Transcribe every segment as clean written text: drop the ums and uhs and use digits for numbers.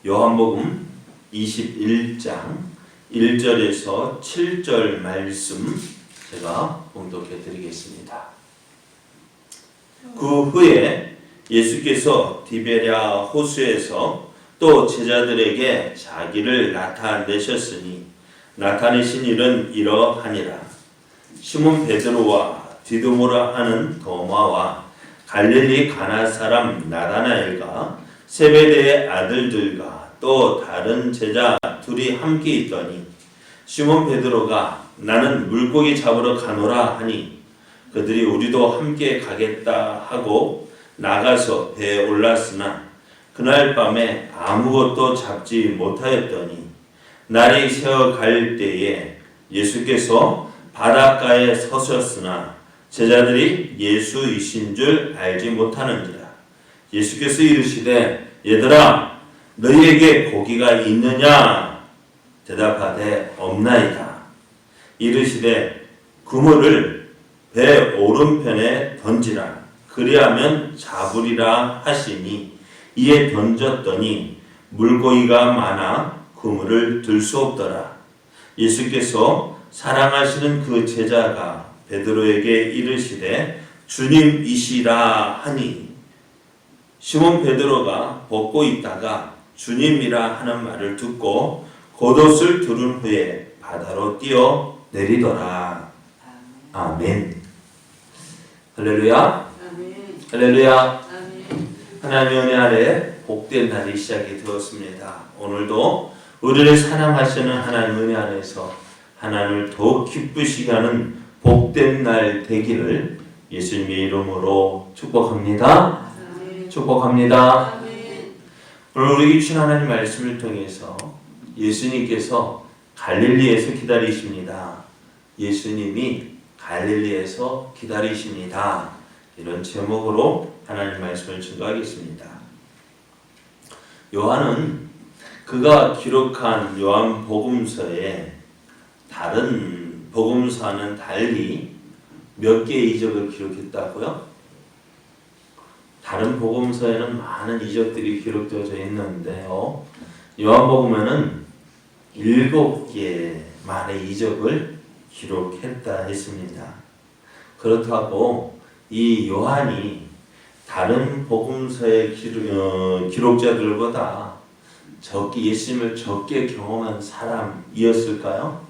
요한복음 21장 1절에서 7절 말씀 제가 봉독해 드리겠습니다. 그 후에 예수께서 디베랴 호수에서 또 제자들에게 자기를 나타내셨으니 나타내신 일은 이러하니라. 시몬 베드로와 디두모라 하는 도마와 갈릴리 가나 사람 나다나엘과 세베대의 아들들과 또 다른 제자 둘이 함께 있더니 시몬 베드로가 나는 물고기 잡으러 가노라 하니 그들이 우리도 함께 가겠다 하고 나가서 배에 올랐으나 그날 밤에 아무것도 잡지 못하였더니 날이 새어갈 때에 예수께서 바닷가에 서셨으나 제자들이 예수이신 줄 알지 못하는지라. 예수께서 이르시되 얘들아 너희에게 고기가 있느냐? 대답하되 없나이다. 이르시되 그물을 배 오른편에 던지라. 그리하면 잡으리라 하시니 이에 던졌더니 물고기가 많아 그물을 들 수 없더라. 예수께서 사랑하시는 그 제자가 베드로에게 이르시되 주님이시라 하니 시몬 베드로가 벗고 있다가 주님이라 하는 말을 듣고 겉옷을 두른 후에 바다로 뛰어 내리더라. 아멘. 할렐루야. 아멘. 할렐루야. 아멘. 하나님의 은혜 아래 복된 날이 시작이 되었습니다. 오늘도 우리를 사랑하시는 하나님의 은혜 안에서 하나님을 더욱 기쁘시게 하는 복된 날 되기를 예수님의 이름으로 축복합니다. 아멘. 축복합니다. 아멘. 오늘 우리 주신 하나님 말씀을 통해서 예수님께서 갈릴리에서 기다리십니다. 예수님이 갈릴리에서 기다리십니다. 이런 제목으로 하나님 말씀을 증거하겠습니다. 요한은 그가 기록한 요한복음서에 다른 복음서와는 달리 몇 개의 이적을 기록했다고요? 다른 복음서에는 많은 이적들이 기록되어져 있는데요. 요한복음에는 7개만의 이적을 기록했다 했습니다. 그렇다고 이 요한이 다른 복음서의 기록자들보다 예수님을 적게 경험한 사람이었을까요?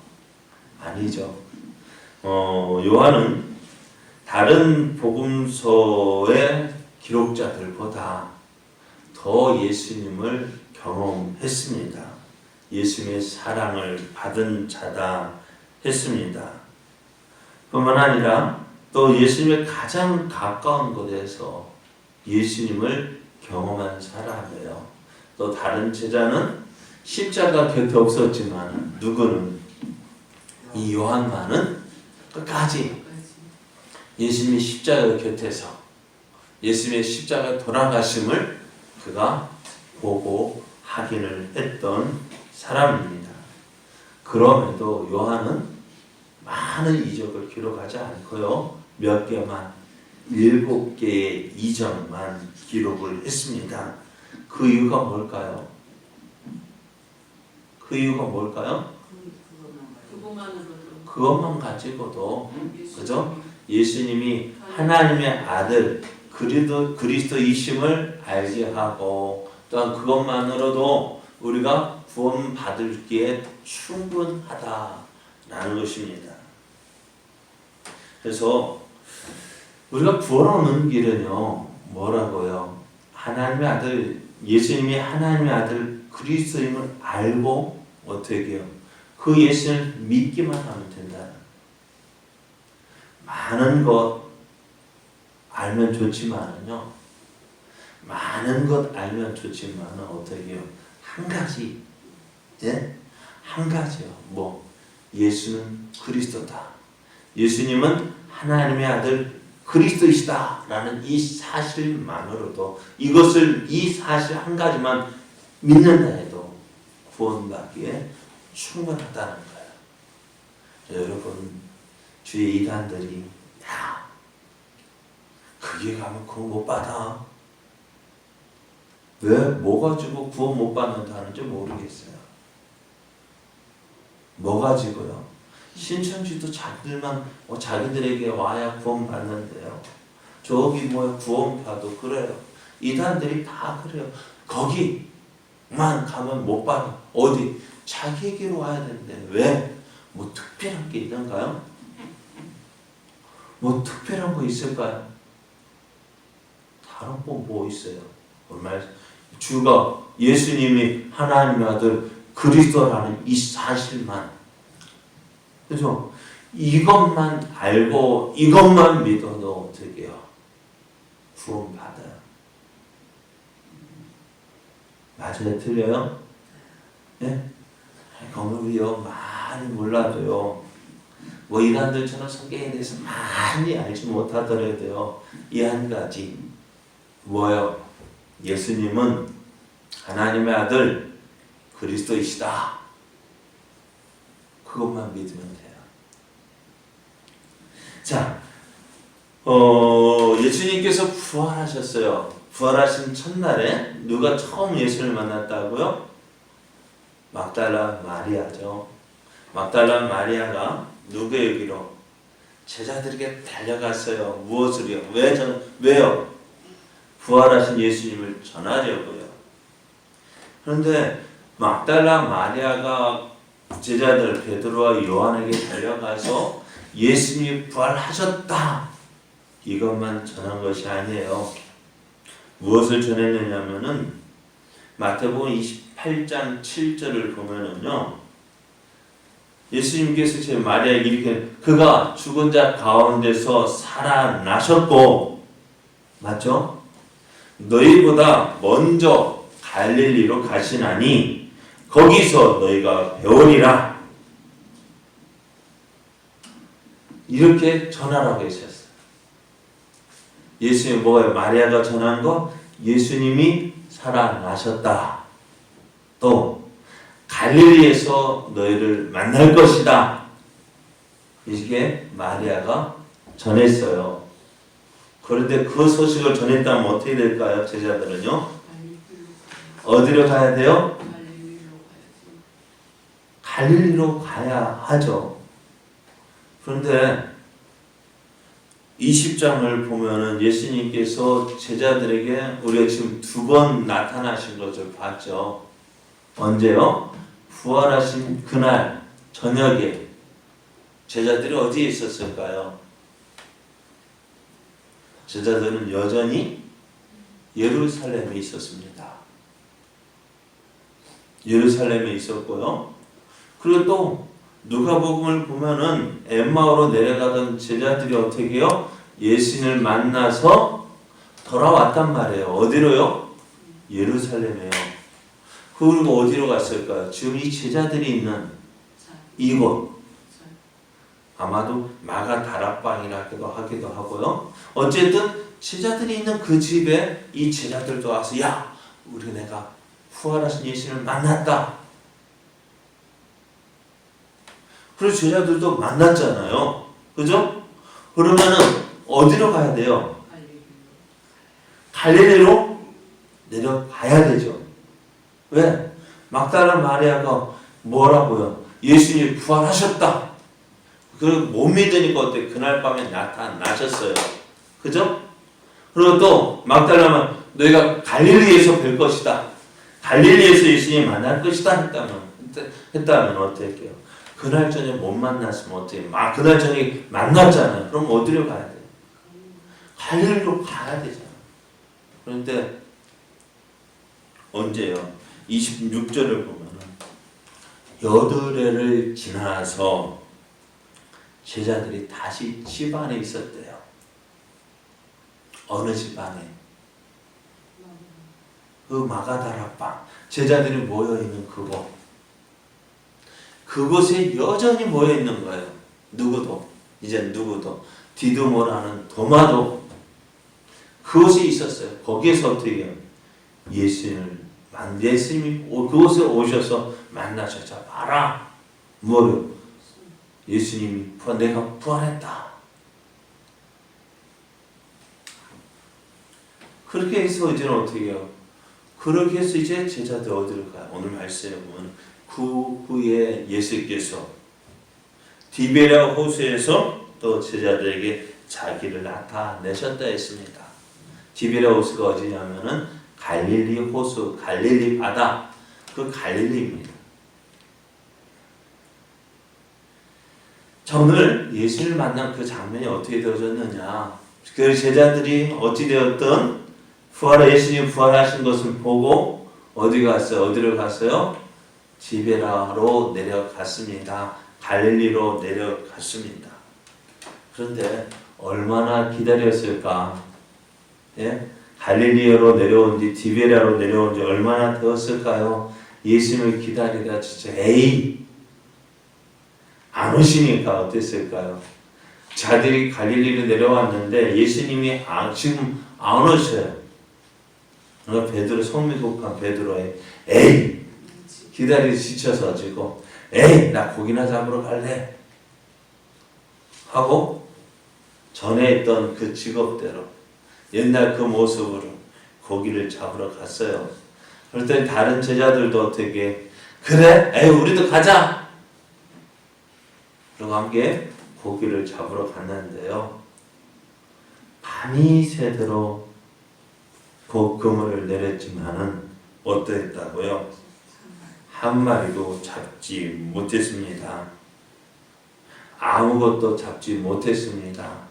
아니죠. 요한은 다른 복음서의 기록자들보다 더 예수님을 경험했습니다. 예수님의 사랑을 받은 자다 했습니다. 뿐만 아니라 또 예수님의 가장 가까운 곳에서 예수님을 경험한 사람이에요. 또 다른 제자는 십자가 곁에 없었지만 누구는 이 요한만은 끝까지 예수님의 십자가 곁에서 예수님의 십자가 돌아가심을 그가 보고 확인을 했던 사람입니다. 그럼에도 요한은 많은 이적을 기록하지 않고요. 몇 개만 7개의 이적만 기록을 했습니다. 그 이유가 뭘까요? 그 이유가 뭘까요? 그것만 가지고도 그죠? 예수님이 하나님의 아들 그리스도이심을 알게 하고 또한 그것만으로도 우리가 구원받을기에 충분하다라는 것입니다. 그래서 우리가 구원 얻는 길은요 뭐라고요? 하나님의 아들 예수님이 하나님의 아들 그리스도임을 알고 어떻게 해요? 그 예수님을 믿기만 하면 된다. 많은 것 알면 좋지만은요. 많은 것 알면 좋지만은 어떻게 해요? 한 가지, 예? 한 가지요. 예수는 그리스도다. 예수님은 하나님의 아들 그리스도이시다라는 이 사실만으로도 이 사실 한 가지만 믿는다 해도 구원받기에 충분하다는 거예요. 여러분 주의 이단들이 거기에 가면 그거 못 받아. 왜 뭐 가지고 구원 못 받는다는지 모르겠어요. 뭐 가지고요? 신천지도 자기들만 자기들에게 와야 구원 받는데요. 저기 뭐야 구원파도 그래요. 이단들이 다 그래요. 거기만 가면 못 받아. 어디? 자기에게로 와야 되는데 왜? 뭐 특별한 게 있는가요? 뭐 특별한 거 있을까요? 다른 거 뭐 있어요? 주가 예수님이 하나님의 아들 그리스도라는 이 사실만, 그죠? 이것만 알고 이것만 믿어도 어떻게 해요? 구원받아요. 맞아요? 틀려요? 네? 우리요 많이 몰라도요, 뭐 이단들처럼 성경에 대해서 많이 알지 못하더라도요, 이 한 가지 뭐요? 예수님은 하나님의 아들 그리스도이시다. 그것만 믿으면 돼요. 자, 예수님께서 부활하셨어요. 부활하신 첫날에 누가 처음 예수를 만났다고요? 막달라 마리아죠. 막달라 마리아가 누구에게로? 제자들에게 달려갔어요. 무엇을요? 왜요? 부활하신 예수님을 전하려고요. 그런데 막달라 마리아가 제자들 베드로와 요한에게 달려가서 예수님이 부활하셨다, 이것만 전한 것이 아니에요. 무엇을 전했느냐면은 마태복음 28장 7절을 보면은요, 예수님께서 제 마리아에게 이렇게, 그가 죽은 자 가운데서 살아나셨고, 맞죠? 너희보다 먼저 갈릴리로 가시나니 거기서 너희가 배우리라. 이렇게 전하라고 하셨어요. 예수님이 뭐예요? 마리아가 전한 거? 예수님이 살아나셨다. 또 갈릴리에서 너희를 만날 것이다. 이게 마리아가 전했어요. 그런데 그 소식을 전했다면 어떻게 될까요? 제자들은요? 어디로 가야 돼요? 갈릴리로 가야 하죠. 그런데 20장을 보면은 예수님께서 제자들에게 우리가 지금 2번 나타나신 것을 봤죠. 언제요? 부활하신 그날 저녁에 제자들이 어디에 있었을까요? 제자들은 여전히 예루살렘에 있었습니다. 예루살렘에 있었고요. 그리고 또 누가복음을 보면은 엠마오로 내려가던 제자들이 어떻게 해요? 예수님을 만나서 돌아왔단 말이에요. 어디로요? 예루살렘에요. 그리고 어디로 갔을까요? 지금 이 제자들이 있는 이곳, 아마도 마가 다락방이라고 하기도 하고요. 어쨌든 제자들이 있는 그 집에 이 제자들도 와서, 야, 우리 내가 부활하신 예수님을 만났다. 그래서 제자들도 만났잖아요. 그죠? 그러면은 어디로 가야 돼요? 갈릴리로 내려가야 되죠. 왜? 막달라 마리아가 뭐라고요? 예수님이 부활하셨다. 그리고 못 믿으니까 어때? 그날 밤에 나타나셨어요. 그죠? 그리고 또 막달라만 너희가 갈릴리에서 뵐 것이다. 갈릴리에서 예수님 만날 것이다 했다면 어떻게 해요? 그날 저녁 못 만났으면 어떻게 해요? 그날 저녁에 만났잖아요. 그럼 어디로 가야 돼요? 갈릴리로 가야 되잖아요. 그런데 언제요? 26절을 보면은 여드레를 지나서 제자들이 다시 집 안에 있었대요. 어느 집 안에? 그 마가다락방, 제자들이 모여있는 그곳. 그곳에 여전히 모여있는 거예요. 누구도, 이제 누구도. 디두모라는 도마도 그곳에 있었어요. 거기에서 어떻게 해요? 예수님이 그곳에 오셔서 만나셔서 봐라. 뭐요? 예수님이 내가 부활했다. 그렇게 해서 이제는 어떻게 해요? 그렇게 해서 이제 제자들 어디로 가요? 오늘 말씀에 보면 그 후에 예수께서 디베랴 호수에서 또 제자들에게 자기를 나타내셨다 했습니다. 디베랴 호수가 어디냐면은 갈릴리 호수, 갈릴리 바다, 그 갈릴리입니다. 자, 오늘 예수를 만난 그 장면이 어떻게 되어졌느냐? 그 제자들이 어찌되었든 예수님 부활하신 것을 보고 어디 갔어요? 어디로 갔어요? 디베랴로 내려갔습니다. 갈릴리로 내려갔습니다. 그런데 얼마나 기다렸을까? 예? 갈릴리로 내려온 지 디베랴로 내려온 지 얼마나 되었을까요? 예수님을 기다리다 진짜 안 오시니까 어땠을까요? 자들이 갈릴리로 내려왔는데 예수님이 지금 안 오셔요. 그러니까 베드로, 성미국한 베드로의 기다리기 지쳐서 지고 나 고기나 잡으러 갈래 하고 전에 있던 그 직업대로 옛날 그 모습으로 고기를 잡으러 갔어요. 그럴 때 다른 제자들도 어떻게 그래? 우리도 가자. 그리고 함께 고기를 잡으러 갔는데요. 밤이 새도록 그물을 내렸지만은 어땠다고요? 한 마리도 잡지 못했습니다. 아무것도 잡지 못했습니다.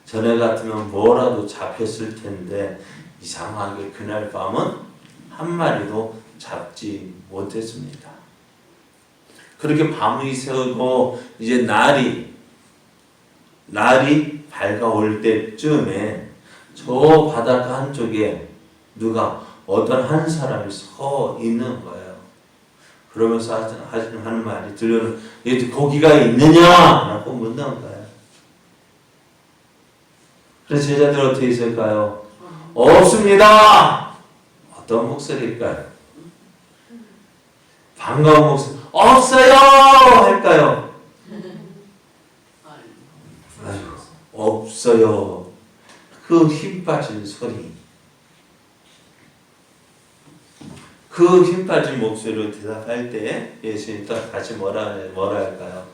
전에 같으면 뭐라도 잡혔을 텐데 이상하게 그날 밤은 한 마리도 잡지 못했습니다. 그렇게 밤이 새고 이제 날이 밝아올 때쯤에 저 바닷가 한쪽에 어떤 한 사람이 서 있는 거예요. 그러면서 하는 말이 들려는 얘들 고기가 있느냐? 라고 묻는 거예요. 그래서 제자들 어떻게 있을까요? 없습니다. 어떤 목소리일까요? 반가운 목소리. 없어요! 할까요? 없어요. 그 힘 빠진 소리. 그 힘 빠진 목소리로 대답할 때 예수님 또 다시 뭐라 할까요?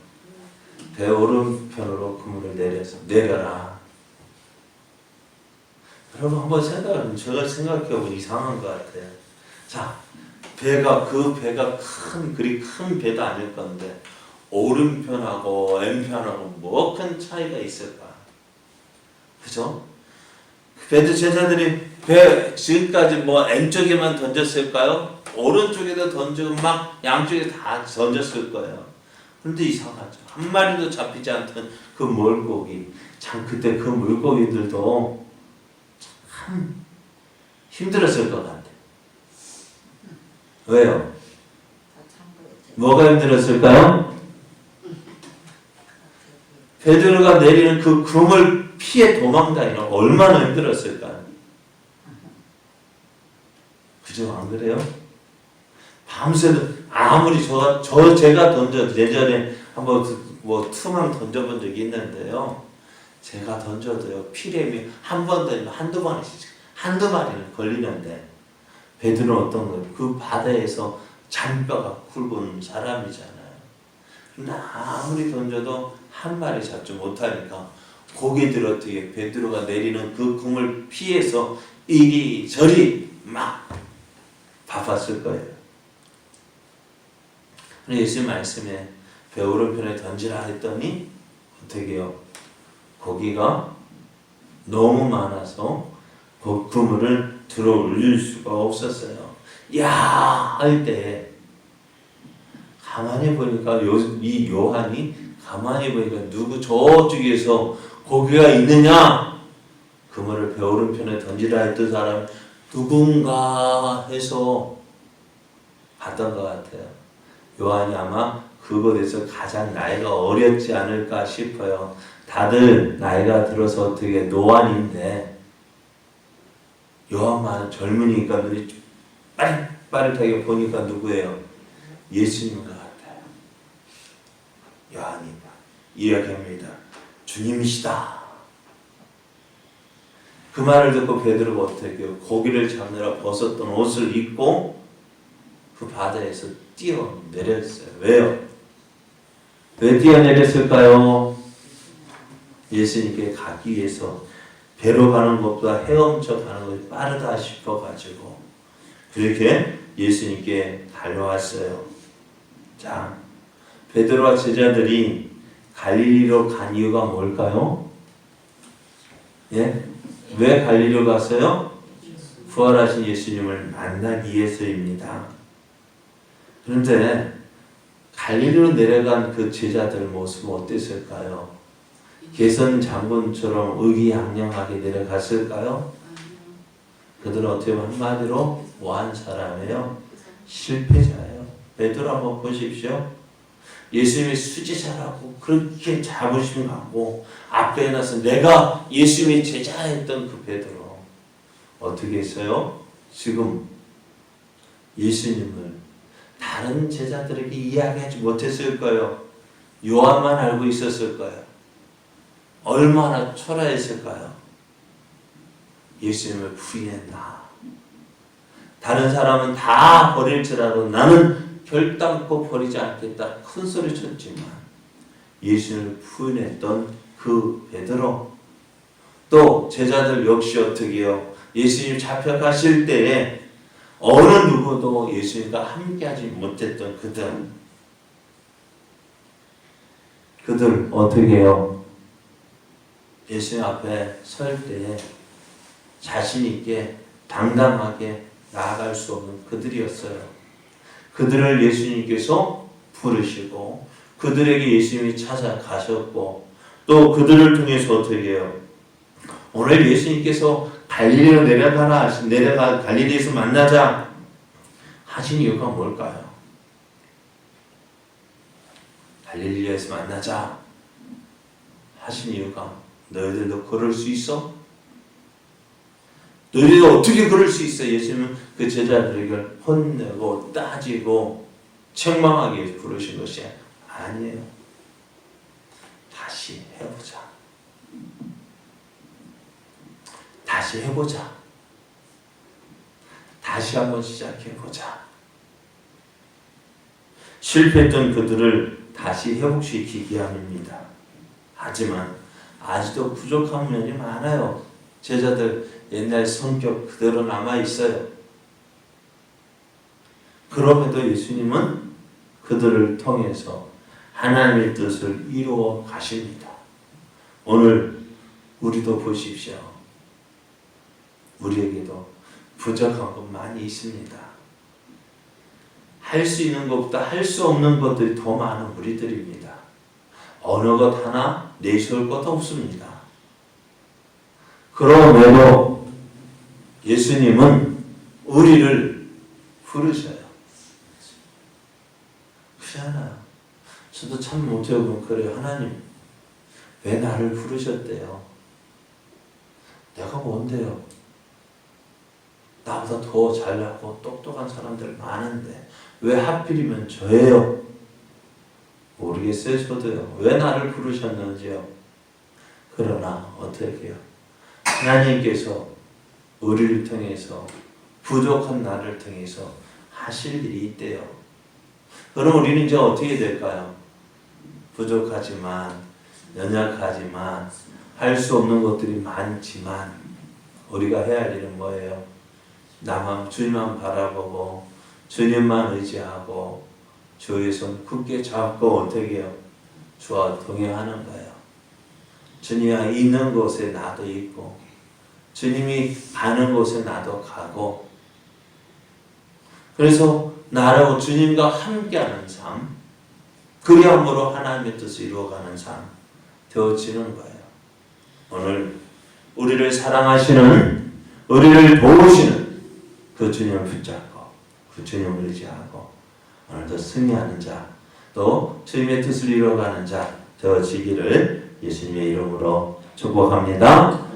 배 오른편으로 그물을 내려라. 여러분 한번 제가 생각해보면 이상한 것 같아요. 자, 그리 큰 배가 아닐 건데 오른편하고 왼편하고 뭐 큰 차이가 있을까? 그죠? 베드 제자들이 배 지금까지 뭐 N쪽에만 던졌을까요? 오른쪽에도 던지고 막 양쪽에 다 던졌을 거예요. 그런데 이상하죠. 한 마리도 잡히지 않던 그 물고기. 참 그때 그 물고기들도 참 힘들었을 것 같아요. 왜요? 뭐가 힘들었을까요? 베드로가 내리는 그 그물 피해 도망다니는 얼마나 힘들었을까요? 그죠? 안 그래요? 밤새도 아무리 제가 예전에 한번 투망 던져본 적이 있는데요. 제가 던져도요, 피렘이 한 번 던지면 한두 마리는 걸리는데, 베드로는 어떤 거예요? 그 바다에서 잔뼈가 굵은 사람이잖아요. 근데 아무리 던져도 한 마리 잡지 못하니까 고개들 어떻게 베드로가 내리는 그 그물 피해서 이리저리 막 바빴을 거예요. 예수님 말씀에 배 오른편에 던지라 했더니 어떻게 해요? 고기가 너무 많아서 그 그물을 들어 올릴 수가 없었어요. 야! 할 때 가만히 보니까 이 요한이 가만히 보니까 저쪽에서 고기가 있느냐? 그물을 배 오른편에 던지라 했던 사람 누군가 해서 봤던 것 같아요. 요한이 아마 그곳에서 가장 나이가 어렸지 않을까 싶어요. 다들 나이가 들어서 되게 노안인데 요한만 젊으니까 눈이 빠릿빠릿하게 보니까 누구예요? 예수님 것 같아요. 요한이 이야기합니다. 주님이시다. 그 말을 듣고 베드로가 어떻게 해요? 고기를 잡느라 벗었던 옷을 입고 그 바다에서 뛰어내렸어요. 왜요? 왜 뛰어내렸을까요? 예수님께 가기 위해서 배로 가는 것보다 헤엄쳐 가는 것이 빠르다 싶어가지고 그렇게 예수님께 달려왔어요. 자, 베드로와 제자들이 갈릴리로 간 이유가 뭘까요? 예? 왜 갈릴리로 갔어요? 부활하신 예수님을 만나기 위해서입니다. 그런데 갈릴리로 내려간 그 제자들 모습은 어땠을까요? 개선 장군처럼 의기양양하게 내려갔을까요? 그들은 어떻게 보면 한마디로 뭐한 사람이에요? 실패자예요. 베드로 한번 보십시오. 예수님이 수지자라고 그렇게 자부심 갖고 앞에 나서 내가 예수님의 제자였던 그 베드로 어떻게 했어요? 지금 예수님을 다른 제자들에게 이야기하지 못했을까요? 요한만 알고 있었을까요? 얼마나 초라했을까요? 예수님을 부인했나? 다른 사람은 다 버릴지라도 나는 결단코 버리지 않겠다 큰 소리 쳤지만 예수님을 부인했던 그 베드로 또 제자들 역시 어떻게 해요? 예수님 잡혀가실 때에 어느 누구도 예수님과 함께하지 못했던 그들 어떻게 해요? 예수님 앞에 설 때에 자신 있게 당당하게 나아갈 수 없는 그들이었어요. 그들을 예수님께서 부르시고 그들에게 예수님이 찾아가셨고 또 그들을 통해서 어떻게 해요? 오늘 예수님께서 갈릴리로 내려가 갈릴리에서 만나자 하신 이유가 뭘까요? 갈릴리에서 만나자 하신 이유가 너희들도 걸을 수 있어? 너희들도 어떻게 걸을 수 있어? 예수님은 그 제자들에게 혼내고 따지고 책망하게 부르신 것이 아니에요. 다시 해보자. 다시 해보자. 다시 한번 시작해보자. 실패했던 그들을 다시 회복시키기 위함입니다. 하지만 아직도 부족한 면이 많아요. 제자들 옛날 성격 그대로 남아있어요. 그럼에도 예수님은 그들을 통해서 하나님의 뜻을 이루어 가십니다. 오늘 우리도 보십시오. 우리에게도 부족한 것 많이 있습니다. 할 수 있는 것보다 할 수 없는 것들이 더 많은 우리들입니다. 어느 것 하나 내세울 것 없습니다. 그럼에도 예수님은 우리를 부르셔요. 그렇잖아요. 저도 참 못해보면 그래요. 하나님 왜 나를 부르셨대요? 내가 뭔데요? 나보다 더 잘나고 똑똑한 사람들 많은데 왜 하필이면 저예요? 모르겠어요. 저도요. 왜 나를 부르셨는지요. 그러나 어떻게 해요? 하나님께서 우리를 통해서 부족한 나를 통해서 하실 일이 있대요. 그럼 우리는 이제 어떻게 될까요? 부족하지만 연약하지만 할 수 없는 것들이 많지만 우리가 해야 할 일은 뭐예요? 나만 주님만 바라보고 주님만 의지하고 주의 손 굳게 잡고 어떻게 해요? 주와 동행하는 거예요. 주님이 있는 곳에 나도 있고 주님이 가는 곳에 나도 가고 그래서 나라고 주님과 함께하는 삶 그리함으로 하나님의 뜻을 이루어가는 삶 되어지는 거예요. 오늘 우리를 사랑하시는 우리를 도우시는 그 주님을 붙잡고 그 주님을 의지하고 오늘도 승리하는 자 또 주님의 뜻을 이루어가는 자 되어지기를 예수님의 이름으로 축복합니다.